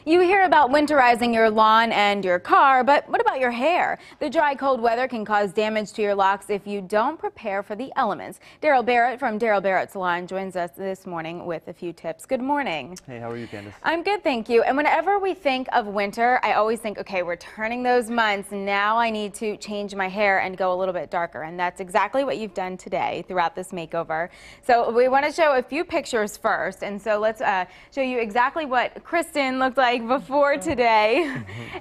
You hear about winterizing your lawn and your car, but what about your hair? The dry, cold weather can cause damage to your locks if you don't prepare for the elements. Darrell Barrett from Darrell Barrett Salon joins us this morning with a few tips. Good morning. Hey, how are you, Candace? I'm good, thank you. And whenever we think of winter, I always think, okay, we're turning those months. Now I need to change my hair and go a little bit darker. And that's exactly what you've done today throughout this makeover. So we want to show a few pictures first. And so let's show you exactly what Kristen looked like before today.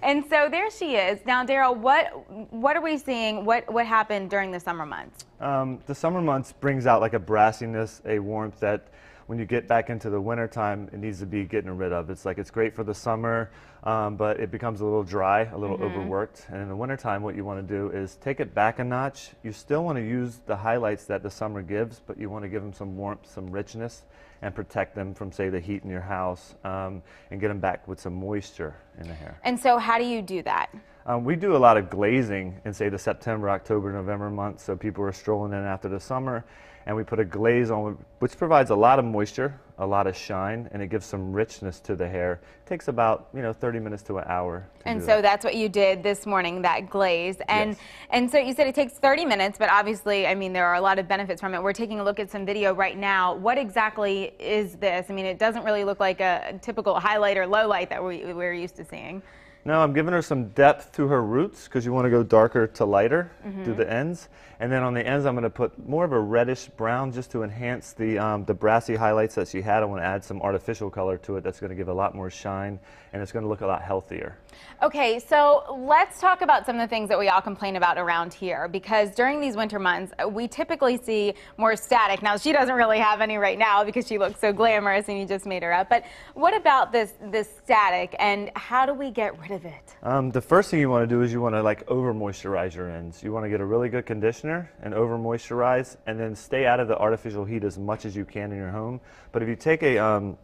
And so there she is. Now, Darrell, what are we seeing? What happened during the summer months? The summer months brings out like a brassiness, a warmth that when you get back into the winter time, it needs to be getting rid of. It's great for the summer, but it becomes a little dry, a little overworked. And in the winter time, what you want to do is take it back a notch. You still want to use the highlights that the summer gives, but you want to give them some warmth, some richness, and protect them from, say, the heat in your house, and get them back with some moisture in the hair. And so how do you do that? We do a lot of glazing in, say, the September, October, November months, so people are strolling in after the summer, and we put a glaze on, which provides a lot of moisture, a lot of shine, and it gives some richness to the hair. It takes about 30 minutes to an hour. And so that's what you did this morning, that glaze. And yes. And so you said it takes 30 minutes, but obviously, I mean, there are a lot of benefits from it. We're taking a look at some video right now. What exactly is this? I mean, it doesn't really look like a typical highlight or low light that we're used to seeing. No, I'm giving her some depth to her roots because you want to go darker to lighter through the ends. And then on the ends, I'm going to put more of a reddish brown just to enhance the brassy highlights that she had. I want to add some artificial color to it that's going to give a lot more shine, and it's going to look a lot healthier. Okay, so let's talk about some of the things that we all complain about around here, because during these winter months, we typically see more static. Now, she doesn't really have any right now because she looks so glamorous and you just made her up. But what about this static, and how do we get rid of it? The first thing you want to do is you want to over moisturize your ends. You want to get a really good conditioner and over moisturize, and then stay out of the artificial heat as much as you can in your home. But if you take a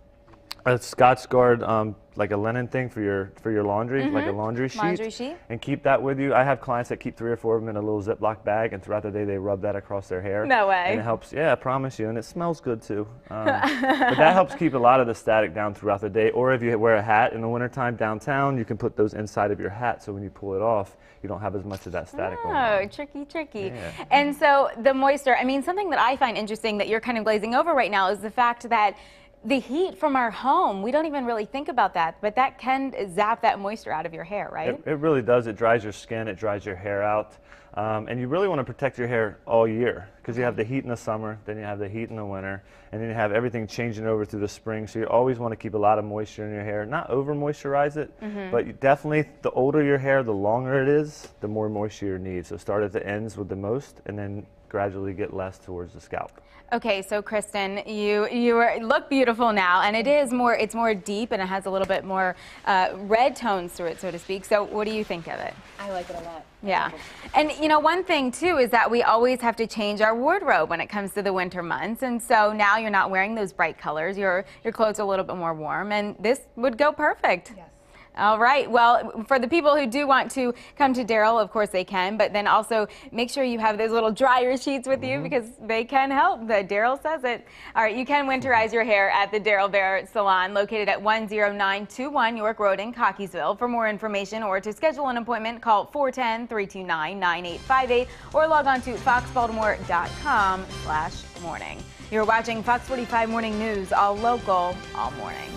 Scotch Guard, like a linen thing for your laundry, like a laundry sheet, and keep that with you. I have clients that keep 3 or 4 of them in a little Ziploc bag, and throughout the day they rub that across their hair. No way. And it helps, yeah, I promise you, and it smells good too. But that helps keep a lot of the static down throughout the day. Or if you wear a hat in the wintertime downtown, you can put those inside of your hat, so when you pull it off, you don't have as much of that static going on. Oh, tricky. Yeah. And so the moisture, I mean, something that I find interesting that you're kind of glazing over right now is the fact that the heat from our home, we don't even really think about that, but that can zap that moisture out of your hair, right? It really does. It dries your skin, it dries your hair out. And you really want to protect your hair all year because you have the heat in the summer, then you have the heat in the winter, and then you have everything changing over through the spring. So you always want to keep a lot of moisture in your hair. Not over moisturize it, but you definitely, the older your hair, the longer it is, the more moisture you need. So start at the ends with the most, and then gradually get less towards the scalp. Okay, so Kristen, you look beautiful now, and it's more deep, and it has a little bit more red tones to it, so to speak. So what do you think of it? I like it a lot. Yeah. And one thing too is that we always have to change our wardrobe when it comes to the winter months, and so now you're not wearing those bright colors. Your clothes are a little bit more warm, and this would go perfect. Yes. All right. Well, for the people who do want to come to Darrell, of course they can, but then also make sure you have those little dryer sheets with you because they can help. Darrell says it. All right. You can winterize your hair at the Darrell Barrett Salon, located at 10921 York Road in Cockeysville. For more information or to schedule an appointment, call 410-329-9858 or log on to foxbaltimore.com/morning. You're watching Fox 45 Morning News, all local, all morning.